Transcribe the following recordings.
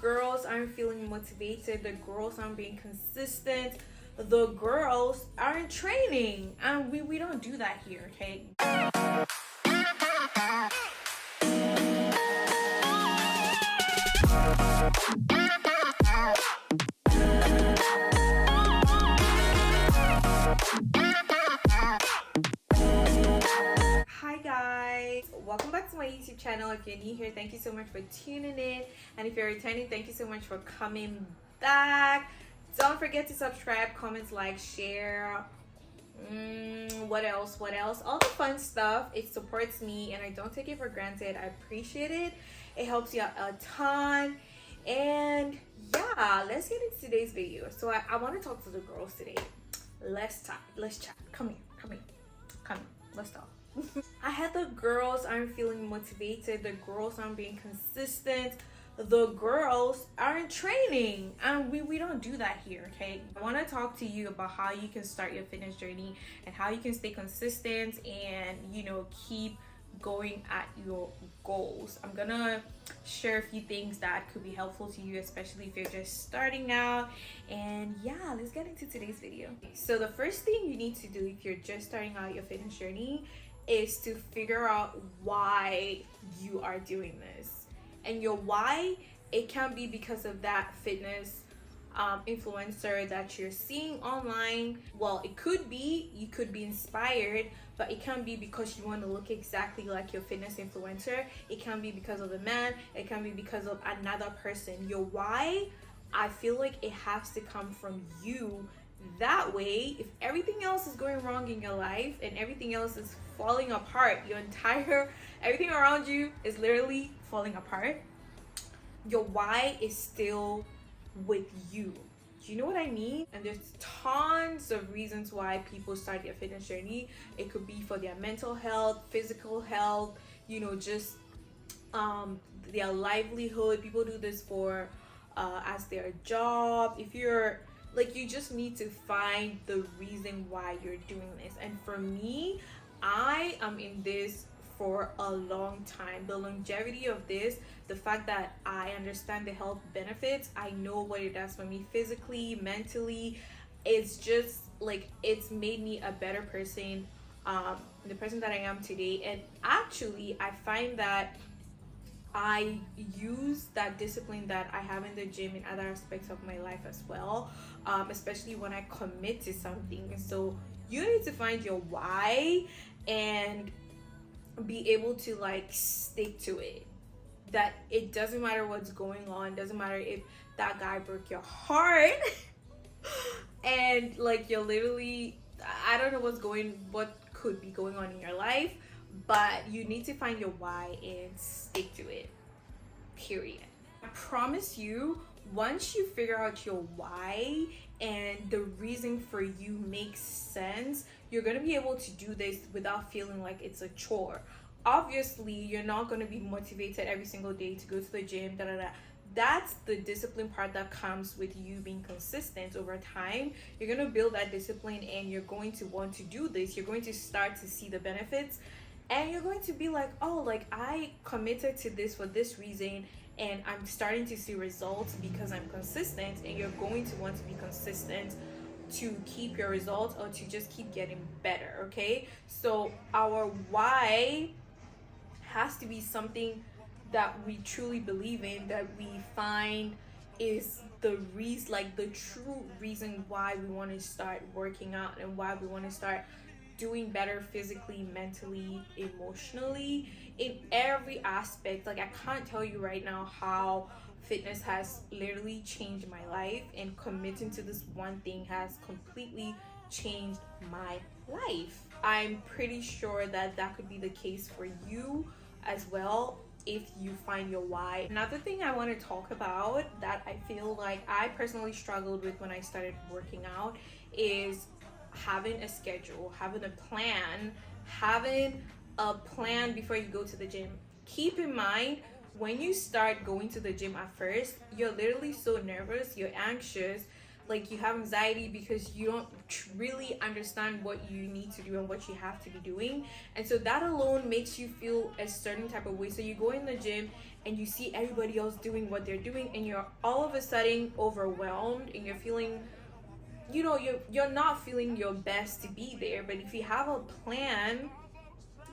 girls aren't feeling motivated, the girls aren't being consistent, the girls aren't training, and we don't do that here, okay? Hi guys, welcome back to my YouTube channel. If you're new here, thank you so much for tuning in, and if you're returning, thank you so much for coming back. Don't forget to subscribe, comment, like, share. What else all the fun stuff. It supports me and I don't take it for granted. I appreciate it. It helps you out a ton. And yeah, let's get into today's video. So I want to talk to the girls today. Let's talk, let's chat. Come here, let's talk. I had the girls aren't feeling motivated, the girls aren't being consistent, the girls aren't training, and we don't do that here, okay? I want to talk to you about how you can start your fitness journey and how you can stay consistent and keep going at your goals. I'm gonna share a few things that could be helpful to you, especially if you're just starting out. And yeah, let's get into today's video. So the first thing you need to do if you're just starting out your fitness journey is to figure out why you are doing this. And your why, it can be because of that fitness influencer that you're seeing online. Well, it could be you could be inspired, but it can be because you want to look exactly like your fitness influencer. It can be because of a man, it can be because of another person. Your why, I feel like it has to come from you. That way, if everything else is going wrong in your life and everything else is falling apart, everything around you is literally falling apart, your why is still with you. Do you know what I mean? And there's tons of reasons why people start their fitness journey. It could be for their mental health, physical health, just their livelihood. People do this for as their job. If you're you just need to find the reason why you're doing this. And for me, I am in this for a long time. The longevity of this, the fact that I understand the health benefits, I know what it does for me physically, mentally, it's just it's made me a better person, the person that I am today. And actually, I find that I use that discipline that I have in the gym in other aspects of my life as well, especially when I commit to something. So you need to find your why and be able to stick to it. That it doesn't matter what's going on, doesn't matter if that guy broke your heart and you're literally, I don't know what could be going on in your life, but you need to find your why and stick to it, period. I promise you, once you figure out your why and the reason for you makes sense, you're going to be able to do this without feeling like it's a chore. Obviously, you're not going to be motivated every single day to go to the gym, That's the discipline part that comes with you being consistent over time. You're going to build that discipline and you're going to want to do this. You're going to start to see the benefits and you're going to be like, oh, I committed to this for this reason and I'm starting to see results because I'm consistent. And you're going to want to be consistent to keep your results or to just keep getting better, okay? So our why has to be something that we truly believe in, that we find is the reason, the true reason why we want to start working out and why we want to start doing better physically, mentally, emotionally, in every aspect. I can't tell you right now how fitness has literally changed my life, and committing to this one thing has completely changed my life. I'm pretty sure that could be the case for you as well if you find your why. Another thing I want to talk about that I feel like I personally struggled with when I started working out is having a schedule, having a plan before you go to the gym. Keep in mind, when you start going to the gym at first, you're literally so nervous, you're anxious, you have anxiety because you don't really understand what you need to do and what you have to be doing. And so that alone makes you feel a certain type of way. So you go in the gym and you see everybody else doing what they're doing, and you're all of a sudden overwhelmed, and you're feeling, you're not feeling your best to be there. But if you have a plan,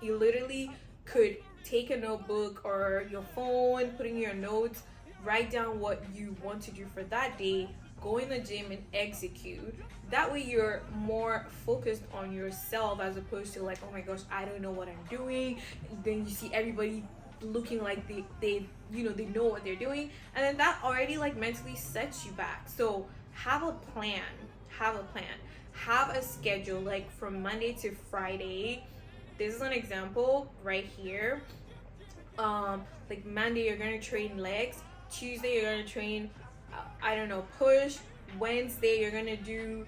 you literally could take a notebook or your phone, put in your notes, write down what you want to do for that day, go in the gym and execute. That way you're more focused on yourself, as opposed to like, oh my gosh, I don't know what I'm doing. Then you see everybody looking like they know what they're doing, and then that already like mentally sets you back. So have a plan, have a schedule, like from Monday to Friday. This is an example right here. Like Monday you're gonna train legs, Tuesday you're gonna train I don't know, push, Wednesday you're gonna do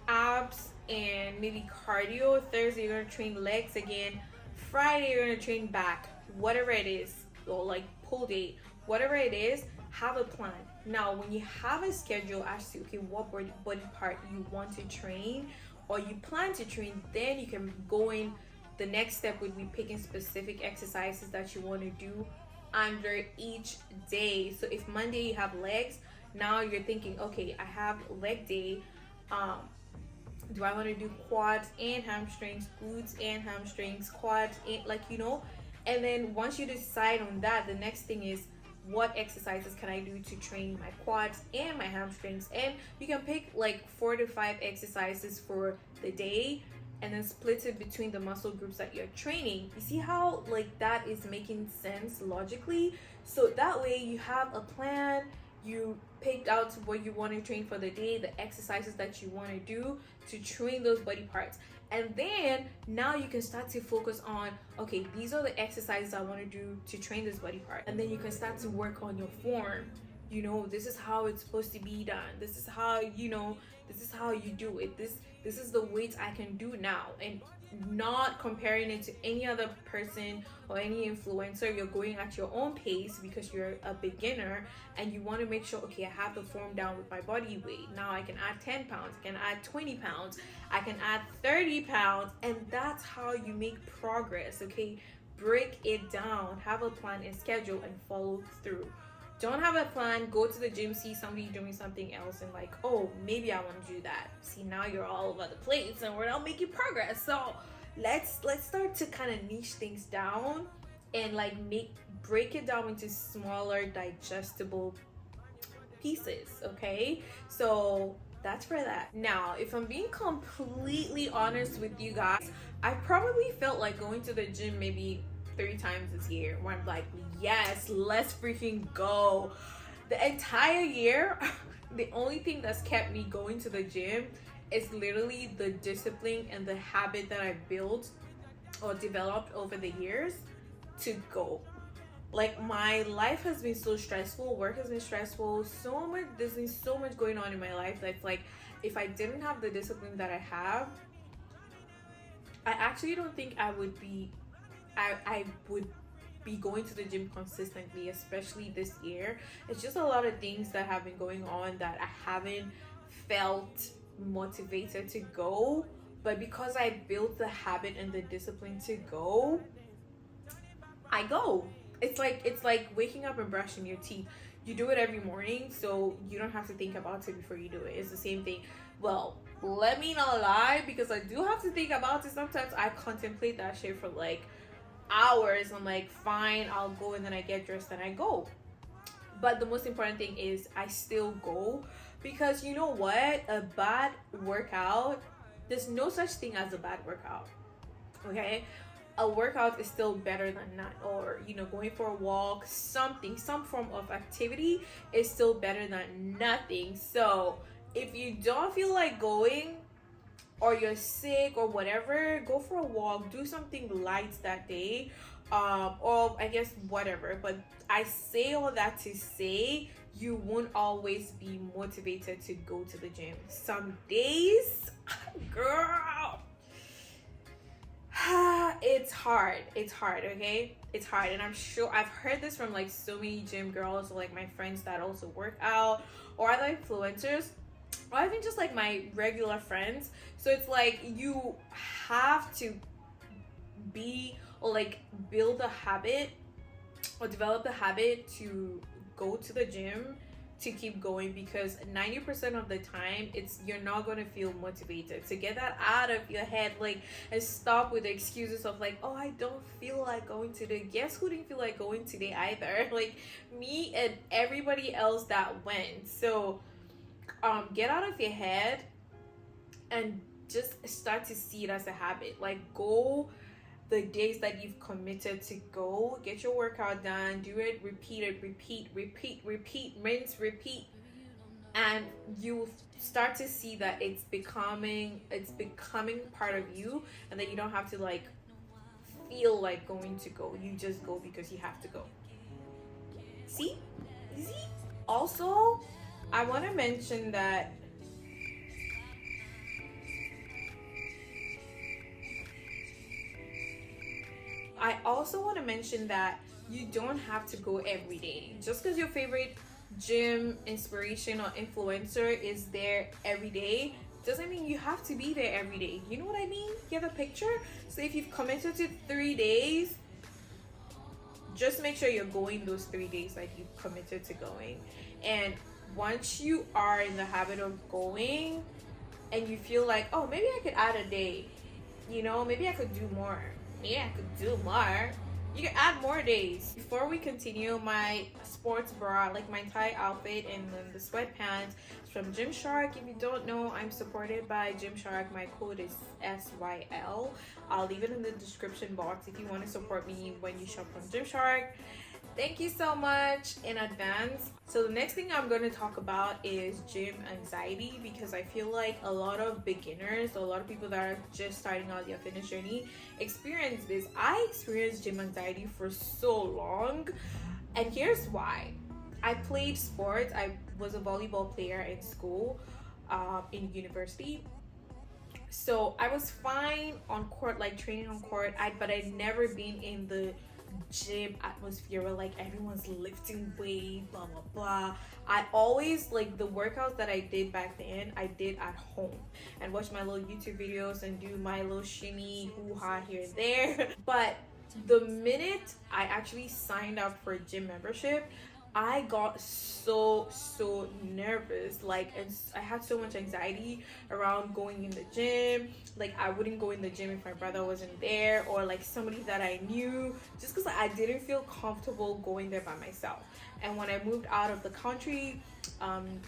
abs and maybe cardio, Thursday you're gonna train legs again, Friday you're gonna train back, whatever it is, or like pull day, whatever it is. Have a plan. Now when you have a schedule as to okay, what body part you want to train or you plan to train, then you can go in. The next step would be picking specific exercises that you want to do under each day. So if Monday you have legs, now you're thinking, okay, I have leg day. Do I want to do quads and hamstrings, glutes and hamstrings, quads, and and then once you decide on that, the next thing is, what exercises can I do to train my quads and my hamstrings? And you can pick like 4 to 5 exercises for the day and then split it between the muscle groups that you're training. You see how like that is making sense logically? So that way you have a plan, you picked out what you want to train for the day, the exercises that you want to do to train those body parts. And then now you can start to focus on, okay, these are the exercises I want to do to train this body part. And then you can start to work on your form. This is how it's supposed to be done. This is how, this is how you do it. This is the weights I can do now. And not comparing it to any other person or any influencer. You're going at your own pace because you're a beginner and you want to make sure, okay, I have the form down with my body weight. Now I can add 10 pounds, I can add 20 pounds, I can add 30 pounds, and that's how you make progress. Okay, break it down, have a plan and schedule and follow through. Don't have a plan, go to the gym, see somebody doing something else and like, oh, maybe I want to do that. See, now you're all over the place and we're not making progress. So let's start to kind of niche things down and like break it down into smaller digestible pieces. Okay, so that's for that. Now if I'm being completely honest with you guys, I probably felt like going to the gym maybe 3 times this year where I'm like, yes, let's freaking go. The entire year the only thing that's kept me going to the gym is literally the discipline and the habit that I built or developed over the years to go. Like, my life has been so stressful, work has been stressful, there's been so much going on in my life that's like, if I didn't have the discipline that I have, I actually don't think I would be going to the gym consistently, especially this year. It's just a lot of things that have been going on that I haven't felt motivated to go, but because I built the habit and the discipline to go, I go. It's like waking up and brushing your teeth. You do it every morning, so you don't have to think about it before you do it. It's the same thing. Well, let me not lie, because I do have to think about it. Sometimes I contemplate that shit for like hours. I'm like, fine, I'll go, and then I get dressed and I go. But the most important thing is I still go, because you know what? A bad workout, there's no such thing as a bad workout. Okay? A workout is still better than not, or going for a walk, some form of activity is still better than nothing. So if you don't feel like going, or you're sick or whatever, go for a walk, do something light that day, or I guess whatever. But I say all that to say you won't always be motivated to go to the gym. Some days, girl, it's hard, okay? It's hard. And I'm sure I've heard this from like so many gym girls, or like my friends that also work out, or other influencers, or even just like my regular friends. So it's like you have to be or like build a habit or develop the habit to go to the gym, to keep going, because 90% of the time you're not going to feel motivated. So get that out of your head, like, and stop with the excuses of like, oh, I don't feel like going today. Guess who didn't feel like going today either? Like me and everybody else that went. So get out of your head and just start to see it as a habit. Like, go the days that you've committed to go, get your workout done, do it, repeat it, repeat, rinse, repeat, and you start to see that it's becoming part of you, and that you don't have to like feel like going to go. You just go because you have to go. See? Easy. Also, I want to mention that you don't have to go every day. Just because your favorite gym inspiration or influencer is there every day doesn't mean you have to be there every day. You know what I mean? You have a picture? So if you've committed to 3 days, just make sure you're going those 3 days like you've committed to going. And once you are in the habit of going and you feel like, oh, maybe I could add a day, you know, maybe I could do more. Yeah, I could do more. You can add more days. Before we continue, my sports bra, like my tie outfit, and then the sweatpants from Gymshark. If you don't know, I'm supported by Gymshark. My code is SYL. I'll leave it in the description box if you want to support me when you shop from Gymshark. Thank you so much in advance. So the next thing I'm going to talk about is gym anxiety, because I feel like a lot of beginners, a lot of people that are just starting out their fitness journey experience this. I experienced gym anxiety for so long, and here's why. I played sports. I was a volleyball player in school, in university. So I was fine on court, like training on court, but I'd never been in the gym atmosphere where like everyone's lifting weight, blah blah blah. I always, like, the workouts that I did back then, I did at home and watch my little YouTube videos and do my little shimmy hoo-ha here and there. But the minute I actually signed up for a gym membership, I got so nervous, like, and I had so much anxiety around going in the gym. Like, I wouldn't go in the gym if my brother wasn't there, or like somebody that I knew, just because I didn't feel comfortable going there by myself. And when I moved out of the country, and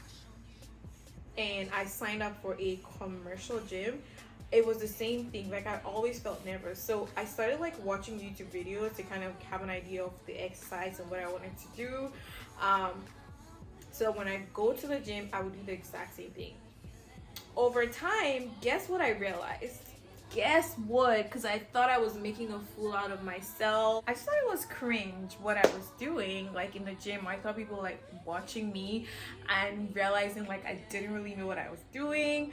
I signed up for a commercial gym, it was the same thing. Like, I always felt nervous. So I started like watching YouTube videos to kind of have an idea of the exercise and what I wanted to do. So when I go to the gym, I would do the exact same thing. Over time, guess what I realized? Guess what? Because I thought I was making a fool out of myself. I just thought it was cringe what I was doing, like in the gym. I thought people like watching me and realizing like I didn't really know what I was doing.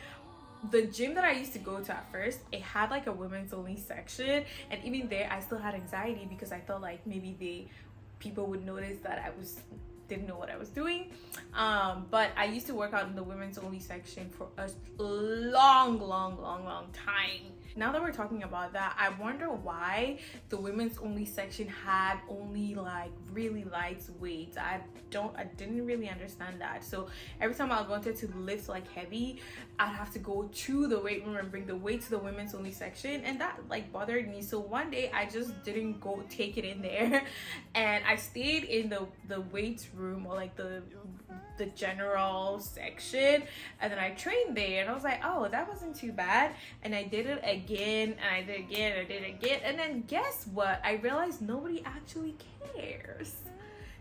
The gym that I used to go to at first, it had like a women's only section, and even there I still had anxiety because I thought like maybe people would notice that I didn't know what I was doing. But I used to work out in the women's only section for a long time. Now that we're talking about that, I wonder why the women's only section had only like really light weights. I didn't really understand that. So every time I wanted to lift like heavy, I'd have to go to the weight room and bring the weight to the women's only section, and that like bothered me. So one day I just didn't go take it in there, and I stayed in the weights room, or like the general section, and then I trained there, and I was like, oh, that wasn't too bad. And I did it again, and I did it again, and then guess what? I realized nobody actually cares.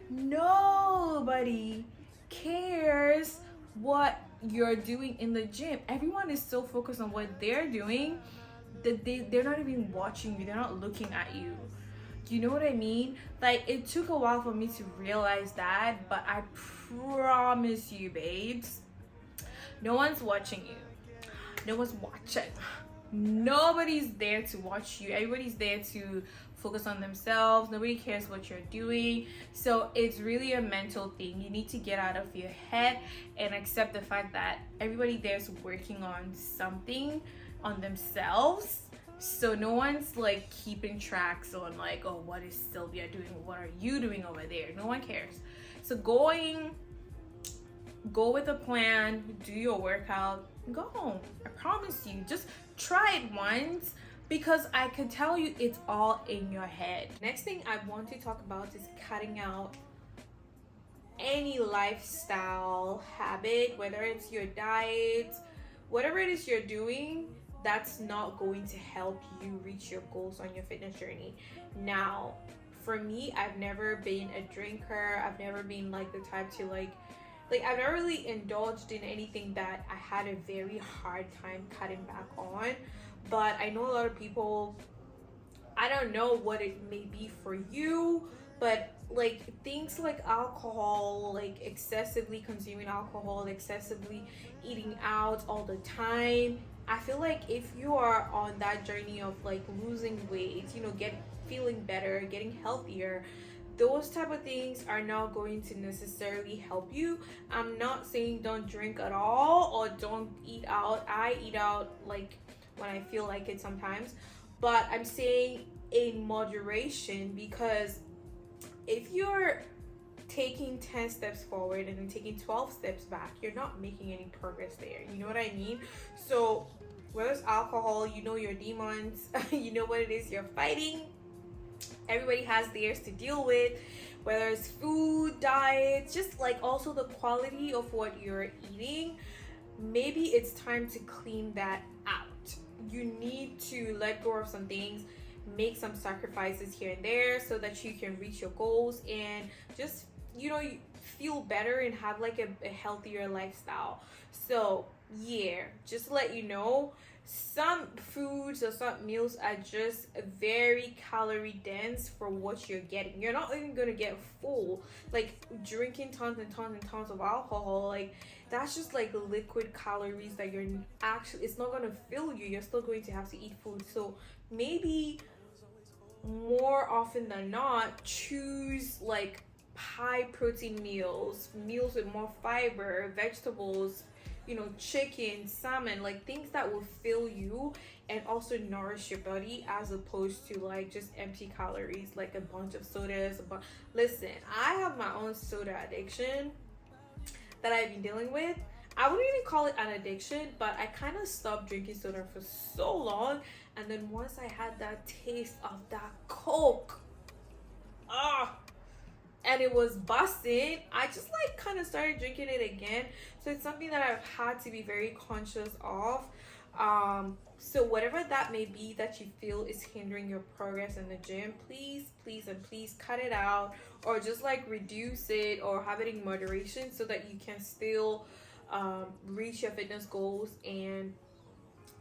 Nobody cares what you're doing in the gym. Everyone is so focused on what they're doing that they're not even watching you, they're not looking at you. You know what I mean? Like, it took a while for me to realize that, but I promise you, babes, no one's watching you. No one's watching. Nobody's there to watch you. Everybody's there to focus on themselves. Nobody cares what you're doing. So it's really a mental thing. You need to get out of your head and accept the fact that everybody there's working on something, on themselves, So no one's like keeping tracks on like, oh, what is Sylvia doing? What are you doing over there? No one cares. So go with a plan, do your workout, go home. I promise you. Just try it once, because I can tell you it's all in your head. Next thing I want to talk about is cutting out any lifestyle habit, whether it's your diet, whatever it is you're doing, that's not going to help you reach your goals on your fitness journey. Now, for me, I've never been a drinker. I've never been like the type to like I've never really indulged in anything that I had a very hard time cutting back on. But I know a lot of people, I don't know what it may be for you, but like things like alcohol, like excessively consuming alcohol, excessively eating out all the time. I feel like if you are on that journey of like losing weight, you know, feeling better, getting healthier, those type of things are not going to necessarily help you. I'm not saying don't drink at all or don't eat out. I eat out like when I feel like it sometimes, but I'm saying in moderation, because if you're taking 10 steps forward and then taking 12 steps back, you're not making any progress there. You know what I mean? So whether it's alcohol, you know your demons, you know what it is you're fighting. Everybody has theirs to deal with, whether it's food, diet, just like also the quality of what you're eating. Maybe it's time to clean that out. You need to let go of some things, make some sacrifices here and there so that you can reach your goals and just, you know, feel better and have like a healthier lifestyle. So yeah, just to let you know, some foods or some meals are just very calorie dense for what you're getting. You're not even gonna get full. Like drinking tons and tons and tons of alcohol, like that's just like liquid calories that you're actually, it's not gonna fill you. You're still going to have to eat food. So maybe more often than not, choose like high protein meals with more fiber, vegetables, you know, chicken, salmon, like things that will fill you and also nourish your body, as opposed to like just empty calories, like a bunch of sodas. Listen, I have my own soda addiction that I've been dealing with. I wouldn't even call it an addiction, but I kind of stopped drinking soda for so long, and then once I had that taste of that Coke, and it was busting, I just like kind of started drinking it again. So it's something that I've had to be very conscious of. So whatever that may be that you feel is hindering your progress in the gym, please cut it out, or just like reduce it or have it in moderation so that you can still reach your fitness goals and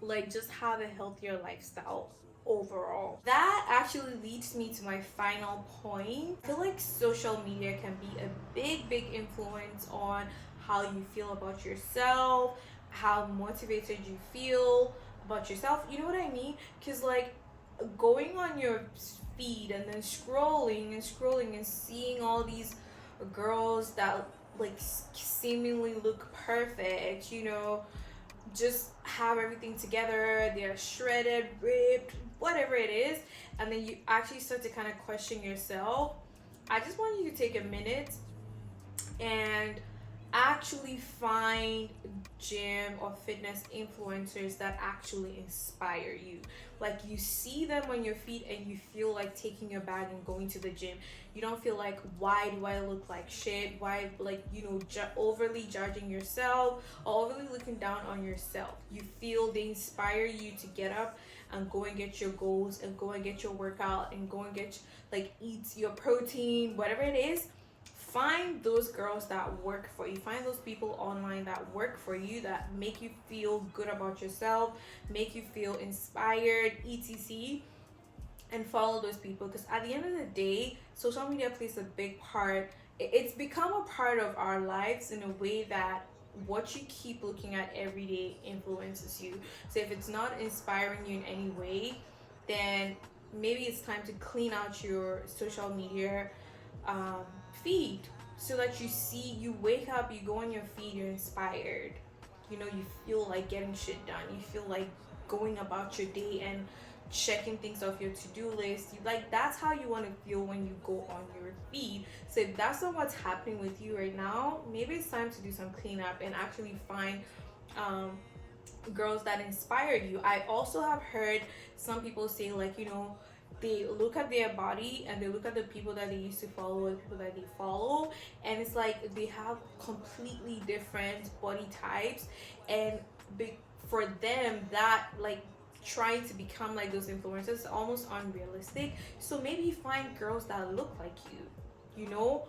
like just have a healthier lifestyle overall. That actually leads me to my final point. I feel like social media can be a big influence on how you feel about yourself, how motivated you feel about yourself. You know what I mean? Because like going on your feed and then scrolling and seeing all these girls that like seemingly look perfect, you know, just have everything together, they're shredded, ripped, whatever it is, and then you actually start to kind of question yourself. I just want you to take a minute and actually find gym or fitness influencers that actually inspire you. Like you see them on your feet and you feel like taking your bag and going to the gym. You don't feel like, why do I look like shit? Why, like, you know, overly judging yourself or overly looking down on yourself. You feel they inspire you to get up and go and get your goals and go and get your workout and go and get, like, eat your protein, whatever it is. Find those girls that work for you. Find those people online that work for you, that make you feel good about yourself, make you feel inspired, etc. And follow those people, because at the end of the day, social media plays a big part. It's become a part of our lives in a way that what you keep looking at every day influences you. So if it's not inspiring you in any way, then maybe it's time to clean out your social media feed, so that you wake up, you go on your feed, you're inspired, you know, you feel like getting shit done, you feel like going about your day and checking things off your to-do list. Like, that's how you want to feel when you go on your feed. So if that's not what's happening with you right now, maybe it's time to do some cleanup and actually find girls that inspire you. I also have heard some people say, like, they look at their body and they look at the people that they used to follow and people that they follow, and it's like they have completely different body types, and for them that, like, trying to become like those influencers is almost unrealistic. So maybe find girls that look like you know,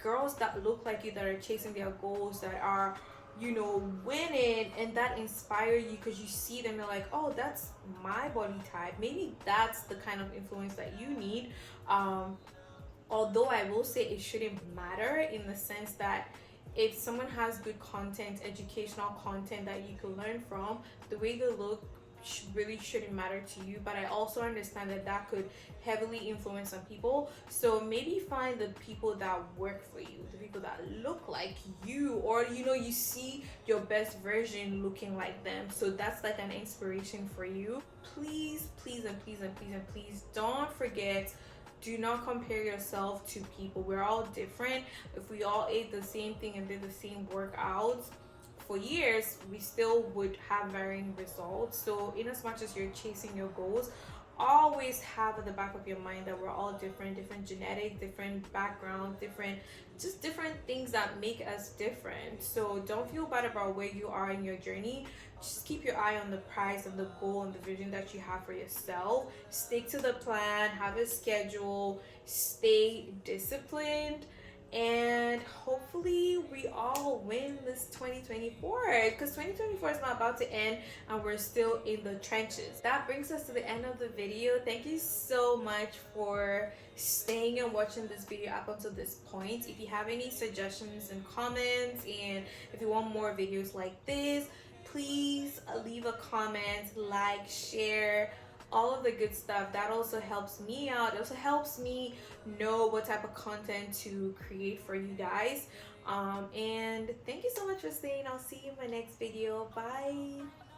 girls that look like you, that are chasing their goals, that are, winning, and that inspire you because you see them, you're like, oh, that's my body type. Maybe that's the kind of influence that you need. Although I will say it shouldn't matter, in the sense that if someone has good content, educational content that you can learn from, the way they look really shouldn't matter to you. But I also understand that that could heavily influence some people. So maybe find the people that work for you, the people that look like you, or you see your best version looking like them, so that's like an inspiration for you. Please, please, and please, and please, and please don't forget, do not compare yourself to people. We're all different. If we all ate the same thing and did the same workouts for years, we still would have varying results. So in as much as you're chasing your goals, always have at the back of your mind that we're all different genetic, different background, different things that make us different. So don't feel bad about where you are in your journey. Just keep your eye on the prize and the goal and the vision that you have for yourself. Stick to the plan, have a schedule, stay disciplined, and hopefully we all win this 2024, because 2024 is not about to end and we're still in the trenches. That brings us to the end of the video. Thank you so much for staying and watching this video up until this point. If you have any suggestions and comments, and if you want more videos like this, please leave a comment, like, share, all of the good stuff. That also helps me out. It also helps me know what type of content to create for you guys. And thank you so much for staying. I'll see you in my next video. Bye.